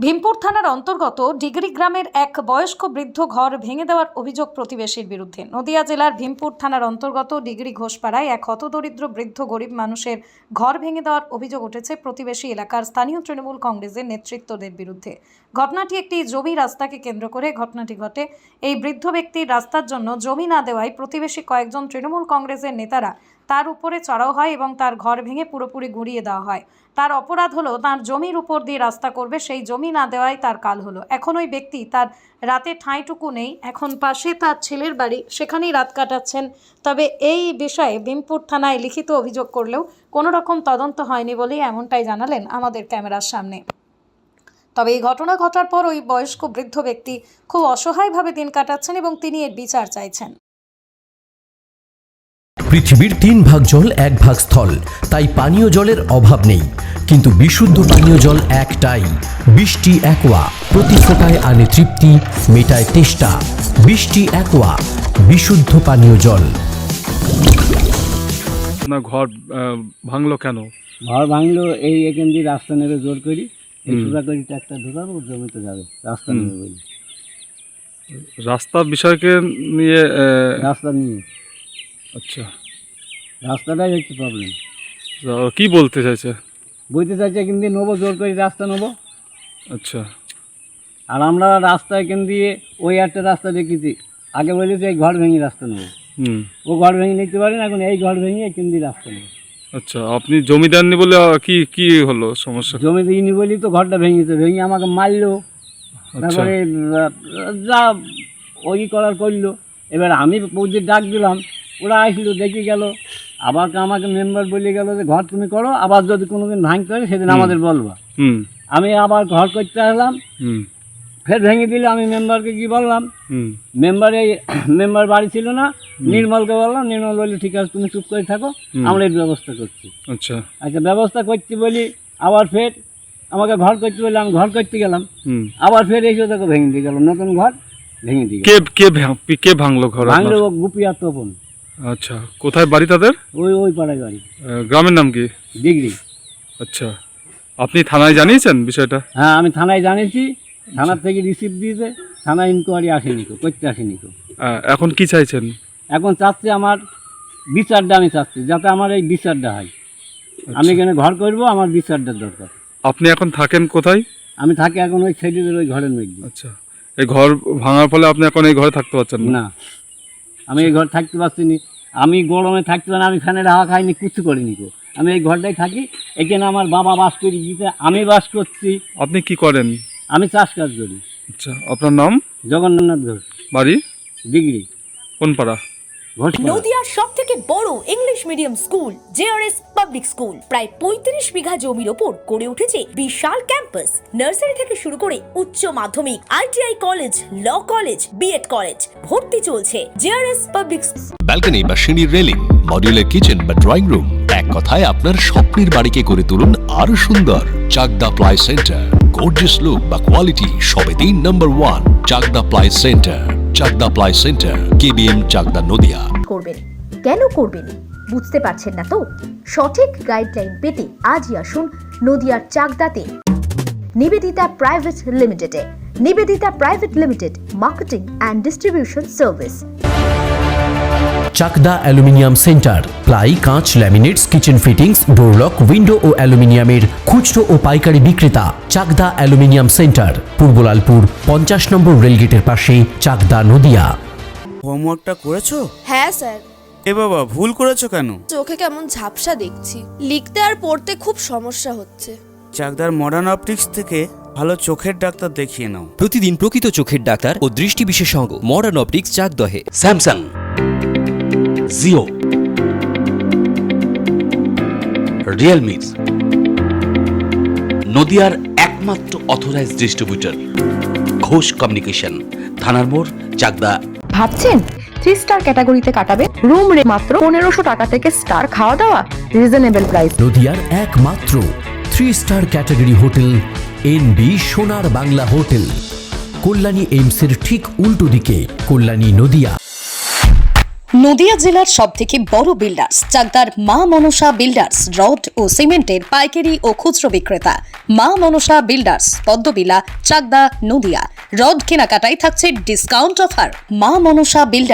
ভীমপুর থানার অন্তর্গত ডিগরি গ্রামের এক বয়স্ক বৃদ্ধ ঘর ভেঙে দেওয়ার অভিযোগ প্রতিবেশীর বিরুদ্ধে। নদিয়া জেলার ভীমপুর থানার অন্তর্গত ডিগরি ঘোষপাড়ায় এক হতদরিদ্র বৃদ্ধ গরিব মানুষের ঘর ভেঙে দেওয়ার অভিযোগ উঠেছে প্রতিবেশী এলাকার স্থানীয় তৃণমূল কংগ্রেসের নেতৃত্বদের বিরুদ্ধে। ঘটনাটি একটি জমি রাস্তাকে কেন্দ্র করে ঘটনাটি ঘটে। এই বৃদ্ধ ব্যক্তির রাস্তার জন্য জমি না দেওয়ায় প্রতিবেশী কয়েকজন তৃণমূল কংগ্রেসের নেতারা তার উপরে চড়াও হয় এবং তার ঘর ভেঙে পুরোপুরি গুঁড়িয়ে দেওয়া হয়। তার অপরাধ হলো তার জমির উপর দিয়ে রাস্তা করবে, সেই জমি না দেওয়ায় তার কাল হলো। এখন ওই ব্যক্তি তার রাতে ঠাঁইটুকু নেই, এখন পাশে তার ছেলের বাড়ি, সেখানেই রাত কাটাচ্ছেন। তবে এই বিষয়ে ভীমপুর থানায় লিখিত অভিযোগ করলেও কোনো রকম তদন্ত হয়নি বলেই এমনটাই জানালেন আমাদের ক্যামেরার সামনে। তবে এই ঘটনা ঘটার পর ওই বয়স্ক বৃদ্ধ ব্যক্তি খুব অসহায়ভাবে দিন কাটাচ্ছেন এবং তিনি এর বিচার চাইছেন। পৃথিবীর 3 ভাগ জল 1 ভাগ স্থল, তাই পানীয় জলের অভাব নেই। কিন্তু বিশুদ্ধ পানীয় জল একটাই, বৃষ্টি অ্যাকোয়া। প্রতি ফোঁটায় আনে তৃপ্তি, মেটায় তেষ্টা। বৃষ্টি অ্যাকোয়া, বিশুদ্ধ পানীয় জল। না ঘর ভাঙলো কেন? ঘর ভাঙলো এই এখান দিয়ে রাস্তা নেবে জোর করি, এই সোজা করে ট্রাক্টর ঢোকাবো, জমিতে যাবে রাস্তা নেবে বলি। রাস্তার বিষয়কে নিয়ে রাস্তা নিয়ে, আচ্ছা, রাস্তাটাই হচ্ছে প্রবলেম। কি বলতে চাইছে? বলতে চাইছে এখান দিয়ে নেবো, জোর করে রাস্তা নেবো। আচ্ছা, আর আমরা রাস্তা এখান দিয়ে ওই একটা রাস্তা দেখেছি, আগে বলেছে এই ঘর ভেঙে রাস্তা নেবো। ও ঘর ভেঙে নিতে পারেন, এখন এই ঘর ভেঙে এখান দিয়ে রাস্তা নেবো। আচ্ছা, আপনি জমি দেননি বলে কি কি হলো সমস্যা? জমি দিইনি বলি তো ঘরটা ভেঙেছে, ভেঙে আমাকে মারলো। তারপরে যা ওই করার করলো। এবার আমি বৌদির ডাক দিলাম, ওরা আসলো, দেখে গেল, আবার আমাকে মেম্বার বলে গেল যে ঘর তুমি করো, আবার যদি কোনোদিন ভাঙতে হয় সেদিন আমাদের বলবা। আমি আবার ঘর করতে আসলাম, ফের ভেঙে দিলে আমি মেম্বারকে কি বললাম, মেম্বার বাড়ি ছিল না, নির্মলকে বললাম, নির্মল বললো ঠিক আছে তুমি চুপ করে থাকো, আমরা এর ব্যবস্থা করছি। আচ্ছা আচ্ছা, ব্যবস্থা করছি বলি আবার ফের আমাকে ঘর করতে বলে আমি ঘর করতে গেলাম, আবার ফের এসে দেখো ভেঙে দিয়ে গেল, নতুন ঘর ভেঙে দিয়ে গেল। কে ভাঙলো ঘর? ভাঙলো গুপি আর তপন। আচ্ছা, কোথায় বাড়ি তাদের? ওই পাড়ায় বাড়ি। গ্রামের নাম কি? ডিগরি। আচ্ছা, আপনি থানায় জানিয়েছেন বিষয়টা? হ্যাঁ, আমি থানায় জানিয়েছি, থানার থেকে রিসিপ্ট দিয়েছে, থানা ইনকোয়ারি আসেনি, করতে আসেনি। এখন কি চাইছেন? এখন চাচ্ছি আমার বিচারটা, আমি চাচ্ছি যাতে আমার এই বিচারটা হয়। আমি এখানে ঘর করবো, আমার বিচারটার দরকার। আপনি এখন থাকেন কোথায়? আমি থাকি এখন ওই ছেলেদের ওই ঘরের মধ্যে। আচ্ছা, এই ঘর ভাঙার ফলে আপনি এখন এই ঘরে থাকতে পারছেন না? আমি এই ঘর থাকতে পারছি না, আমি গরমে থাকতে পারি না, আমি ফ্যানের হাওয়া খাইনি, কিচ্ছু করিনি গো, আমি এই ঘরটাই থাকি। এখানে আমার বাবা বাস করি, আমি বাস করছি। আপনি কি করেন? আমি চাষ কাজ করি। আচ্ছা, আপনার নাম? জগন্নাথ ঘোষ। বাড়ি? ডিগরি। কোন পাড়া? নদিয়ার সবথেকে বড় English medium school JRS public school প্রায় 35 বিঘা জমির ওপর গড়ে উঠেছে বিশাল ক্যাম্পাস। নার্সারি থেকে শুরু করে উচ্চ মাধ্যমিক, ITI college, law college, BEd college, ভর্তি চলছে জেআরএস পাবলিক। ব্যালকনি বা সিঁড়ির রেলিং, মডিউলার কিচেন বা ড্রয়িং রুম, এক কথায় আপনার স্বপ্নের বাড়িকে করে তুলুন আরো সুন্দর। Chakdah ply centre, gorgeous look বা কোয়ালিটি সবে 3 নম্বর 1 Chakdah ply centre. Chakdah ply centre, KBM, Chakdah, Nadia. করবেন কেন করবেন বুঝতে পারছেন না তো? সঠিক গাইডলাইন পেতে আজই আসুন নদিয়ার চাকদাতে নিবেদিতা প্রাইভেট লিমিটেডে। Nivedita private limited, marketing and distribution service. Chakdah aluminium centre, ply, কাঁচ, laminates, kitchen fittings, door lock, window ও অ্যালুমিনিয়ামের খুচরো ও পাইকারি বিক্রেতা। চাকদা অ্যালুমিনিয়াম সেন্টার, পূর্ব লালপুর 50 নম্বর রেলগেটের পাশে, চাকদা, নদিয়া। হোমওয়ার্কটা করেছো? হ্যাঁ স্যার। এ বাবা, ভুল করেছো কেন? চোখে কেমন ঝাপসা দেখছি, লিখতে আর পড়তে খুব সমস্যা হচ্ছে। চাকদার মডার্ন অপটিক্স থেকে ভালো চোখের ডাক্তার দেখিয়ে নাও। প্রতিদিন প্রকৃত চোখের ডাক্তার ও দৃষ্টি বিশেষজ্ঞ মডার্ন অপটিক্স, চাকদহে। স্যামসাং, জিও, রিয়েলমি, নদিয়ার একমাত্র অথরাইজড ডিস্ট্রিবিউটর ঘোষ কমিউনিকেশন, থানার মোড়, চাকদা। ভাবছেন 3 স্টার ক্যাটাগরিতে কাটাবেন? রুম রে মাত্র 1500 টাকা থেকে স্টার, খাওয়া দাওয়া রিজনেবল প্রাইস। নদিয়ার একমাত্র 3 স্টার ক্যাটাগরি হোটেল এনবি সোনার বাংলা হোটেল, কল্যাণী এইমসের ঠিক উল্টো দিকে, কল্যাণী, নদিয়া। নদিয়া জেলার সবথেকে বড় বিল্ডার্স চাকদার মা মনসা বিল্ডার্স রড ও সিমেন্টের পাইকারি ও খুচরো বিক্রেতা। মা মনসা বিল্ডার্স, পদ্মবিলা, চাকদা, নদিয়া। রড কেনাকাটায় থাকছে ডিসকাউন্ট অফার। মা মনসা বিল্ডার্স।